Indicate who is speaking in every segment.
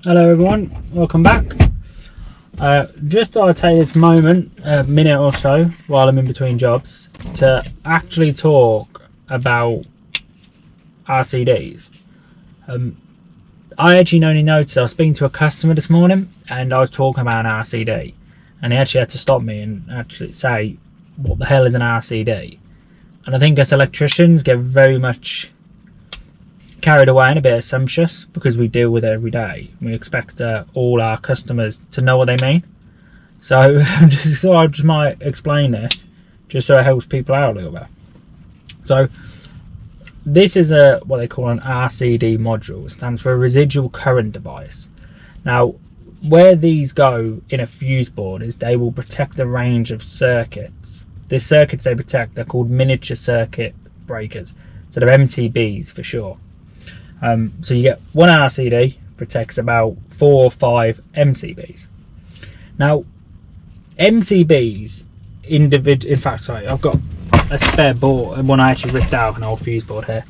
Speaker 1: Hello everyone, welcome back. Just thought I'd take this moment, a minute or so, while I'm in between jobs, to actually talk about RCDs. I actually only noticed, I was speaking to a customer this morning and I was talking about an RCD, and he actually had to stop me and actually say, what the hell is an RCD? And I think us electricians get very much carried away and a bit assumptuous because we deal with it every day. We expect all our customers to know what they mean. So I just might explain this just so it helps people out a little bit. So this is what they call an RCD module. It stands for a residual current device. Now, where these go in a fuse board is they will protect a range of circuits. The circuits they protect, they're called miniature circuit breakers. So they're MTBs for sure. So you get one RCD protects about 4 or 5 MCBs. Now, MCBs in fact, sorry, I've got a spare board and one I actually ripped out, an old fuse board here.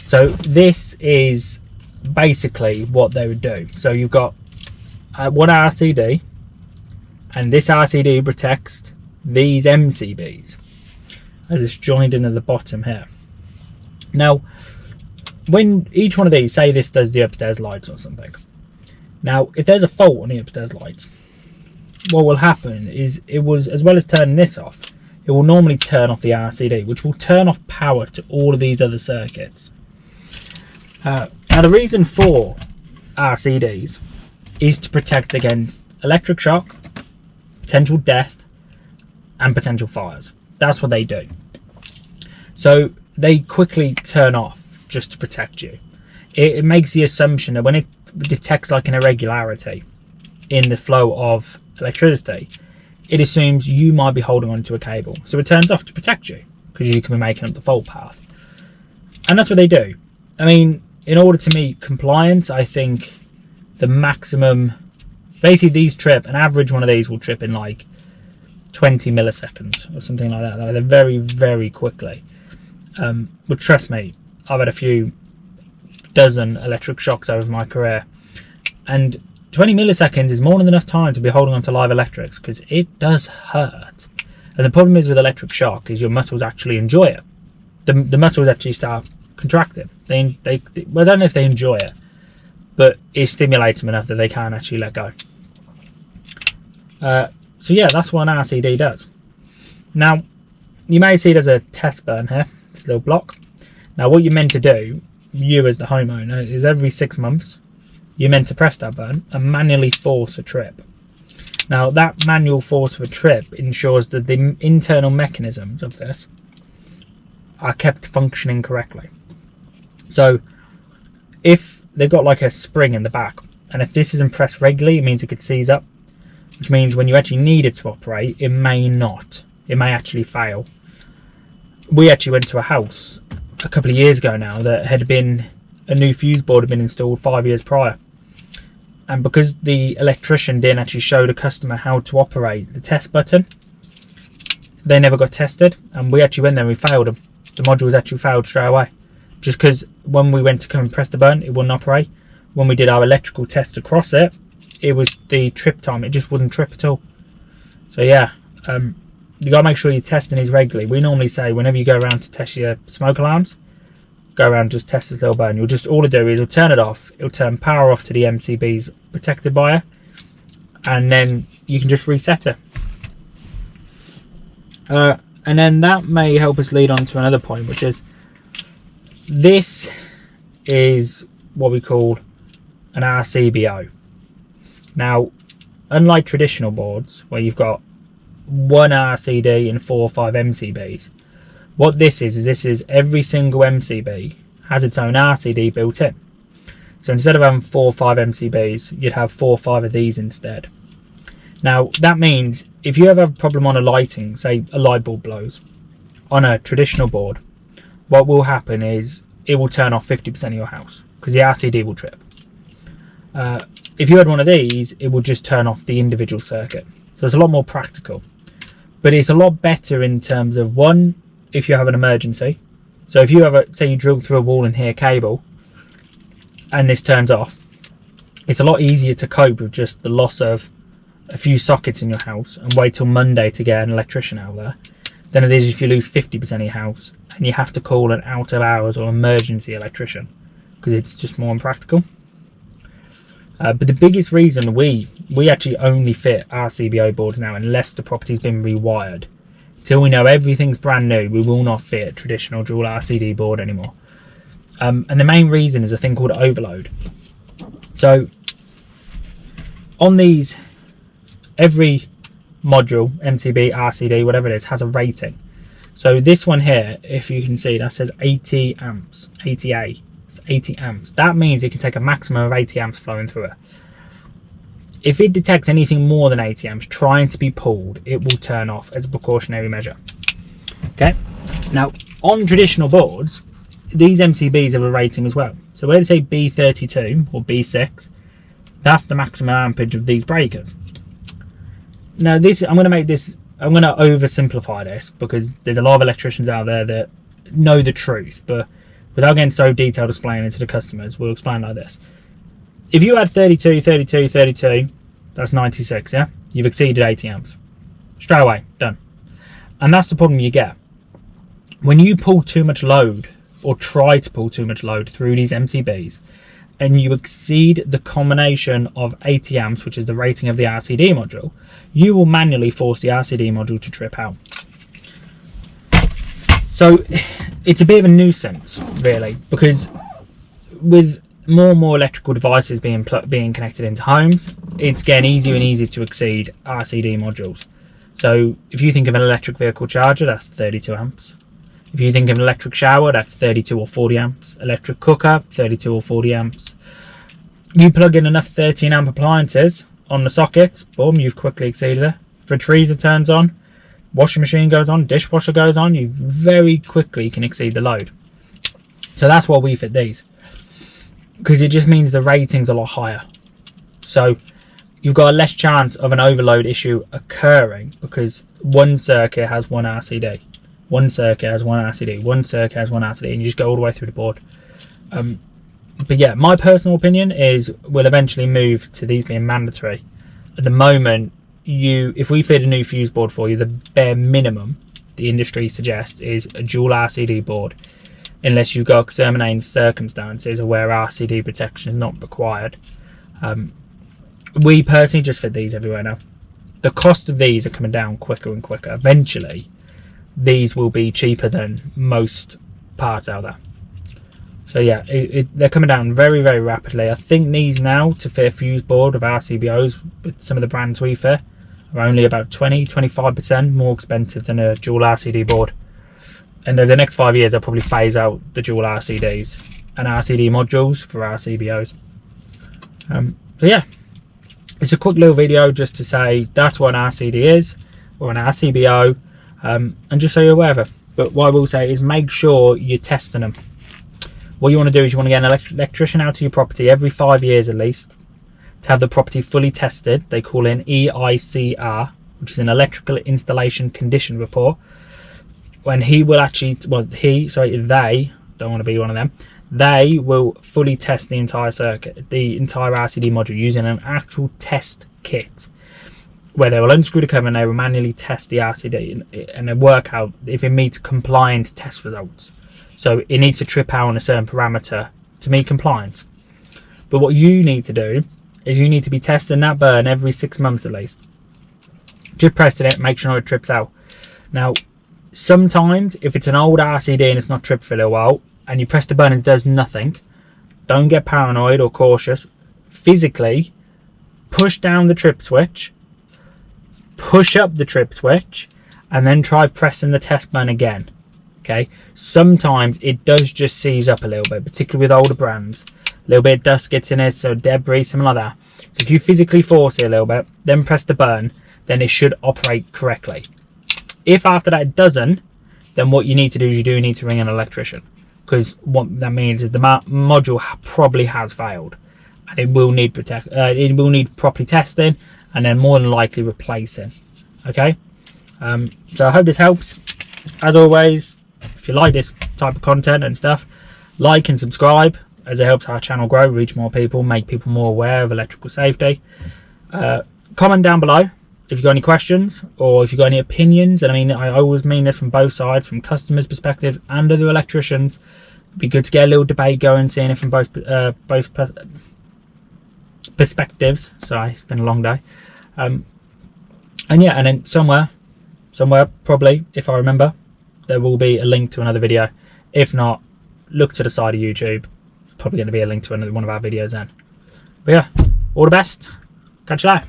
Speaker 1: So this is basically what they would do. So you've got one RCD, and this RCD protects these MCBs as it's joined in at the bottom here. Now, when each one of these, say this does the upstairs lights or something. Now, if there's a fault on the upstairs lights, what will happen is it will, as well as turning this off, it will normally turn off the RCD, which will turn off power to all of these other circuits. Now, the reason for RCDs is to protect against electric shock, potential death, and potential fires. That's what they do. So they quickly turn off just to protect you. It makes the assumption that when it detects like an irregularity in the flow of electricity, it assumes you might be holding onto a cable. So it turns off to protect you because you can be making up the fault path. And that's what they do. I mean, in order to meet compliance, I think the maximum, basically these trip, an average one of these will trip in like 20 milliseconds or something like that. They're very, very quickly. But trust me, I've had a few dozen electric shocks over my career, and 20 milliseconds is more than enough time to be holding on to live electrics because it does hurt. And the problem is with electric shock is your muscles actually enjoy it. The muscles actually start contracting. Well, I don't know if they enjoy it, but it stimulates them enough that they can't actually let go. So yeah, that's what an RCD does. Now, you may see there's a test burn here, this little block. Now, what you're meant to do, you as the homeowner, is every 6 months, you're meant to press that button and manually force a trip. Now, that manual force of a trip ensures that the internal mechanisms of this are kept functioning correctly. So, if they've got like a spring in the back, and if this isn't pressed regularly, it means it could seize up, which means when you actually need it to operate, it may not. It may actually fail. We actually went to a house a couple of years ago now that had been, a new fuse board had been installed 5 years prior, and because the electrician didn't actually show the customer how to operate the test button, they never got tested, and we actually went there and we failed them. The modules actually failed straight away, just because when we went to come and press the button, it wouldn't operate. When we did our electrical test across it, it was the trip time, it just wouldn't trip at all. So yeah, you got to make sure you're testing these regularly. We normally say whenever you go around to test your smoke alarms, go around and just test this little button. You'll just, all it do is you'll turn it off, it'll turn power off to the MCBs protected by it, and then you can just reset it. And then that may help us lead on to another point, which is this is what we call an RCBO. Now, unlike traditional boards where you've got one RCD and 4 or 5 MCBs, what this is every single MCB has its own RCD built in. So instead of having 4 or 5 MCBs, you'd have 4 or 5 of these instead. Now, that means if you ever have a problem on a lighting, say a light bulb blows on a traditional board, what will happen is it will turn off 50% of your house because the RCD will trip. If you had one of these, it will just turn off the individual circuit. So it's a lot more practical, but it's a lot better in terms of, one, if you have an emergency. So if you have say you drill through a wall and hear a cable and this turns off, it's a lot easier to cope with just the loss of a few sockets in your house and wait till Monday to get an electrician out there than it is if you lose 50% of your house and you have to call an out of hours or emergency electrician, because it's just more impractical. But the biggest reason we actually only fit RCBO boards now unless the property's been rewired. Till we know everything's brand new, we will not fit a traditional dual RCD board anymore. And the main reason is a thing called overload. So on these, every module, MCB, RCD, whatever it is, has a rating. So this one here, if you can see, that says 80 amps, 80A. It's 80 amps. That means it can take a maximum of 80 amps flowing through it. If it detects anything more than 80 amps trying to be pulled, it will turn off as a precautionary measure. Okay. Now, on traditional boards, these MCBs have a rating as well. So where they say B32 or B6, that's the maximum ampage of these breakers. Now this, I'm going to oversimplify this because there's a lot of electricians out there that know the truth, but without getting so detailed explaining it to the customers, we'll explain like this. If you had 32, 32, 32, that's 96, yeah? You've exceeded 80 amps. Straight away, done. And that's the problem you get. When you pull too much load, or try to pull too much load through these MCBs, and you exceed the combination of 80 amps, which is the rating of the RCD module, you will manually force the RCD module to trip out. So it's a bit of a nuisance, really, because with more and more electrical devices being connected into homes, it's getting easier and easier to exceed RCD modules. So if you think of an electric vehicle charger, that's 32 amps. If you think of an electric shower, that's 32 or 40 amps. Electric cooker, 32 or 40 amps. You plug in enough 13 amp appliances on the sockets, boom, you've quickly exceeded it. Fridge freezer turns on, washing machine goes on, dishwasher goes on, you very quickly can exceed the load. So that's why we fit these, because it just means the rating's a lot higher. So you've got a less chance of an overload issue occurring because one circuit has one RCD. One circuit has one RCD, one circuit has one RCD, and you just go all the way through the board. But yeah, my personal opinion is we'll eventually move to these being mandatory. At the moment, if we fit a new fuse board for you, the bare minimum the industry suggests is a dual RCD board, unless you've got exterminating circumstances where RCD protection is not required. We personally just fit these everywhere now. The cost of these are coming down quicker and quicker. Eventually, these will be cheaper than most parts out there. So yeah, they're coming down very, very rapidly. I think these now, to fit a fuse board of RCBOs with some of the brands we fit, are only about 20-25% more expensive than a dual RCD board. And over the next 5 years, they'll probably phase out the dual RCDs and RCD modules for RCBOs. So yeah, it's a quick little video just to say that's what an RCD is, or an RCBO, and just so you're aware of it. But what I will say is make sure you're testing them. What you want to do is you want to get an electrician out to your property every 5 years at least to have the property fully tested. They call in EICR, which is an electrical installation condition report. When he will actually, they, don't want to be one of them, they will fully test the entire circuit, the entire RCD module, using an actual test kit where they will unscrew the cover and they will manually test the RCD and then work out if it meets compliant test results. So it needs to trip out on a certain parameter to meet compliance. But what you need to do is you need to be testing that burn every 6 months at least. Just pressing it, make sure it trips out. Now, sometimes if it's an old RCD and it's not tripped for a little while and you press the burn and it does nothing, don't get paranoid or cautious. Physically push down the trip switch, push up the trip switch, and then try pressing the test burn again. Okay, sometimes it does just seize up a little bit, particularly with older brands. A little bit of dust gets in it, so debris, something like that. So if you physically force it a little bit, then press the burn, then it should operate correctly. If after that it doesn't, then what you need to do is you do need to ring an electrician, because what that means is the module probably has failed, and it will need properly testing, and then more than likely replacing. Okay, so I hope this helps. As always, if you like this type of content and stuff, like and subscribe. as it helps our channel grow, reach more people, make people more aware of electrical safety. Comment down below if you've got any questions or if you've got any opinions. And I mean, I always mean this from both sides, from customers' perspectives and other electricians. It'd be good to get a little debate going, seeing it from both perspectives. Sorry, it's been a long day. And yeah, and then somewhere probably, if I remember, there will be a link to another video. If not, look to the side of YouTube. It's probably going to be a link to one of our videos then. But yeah, all the best. Catch you later.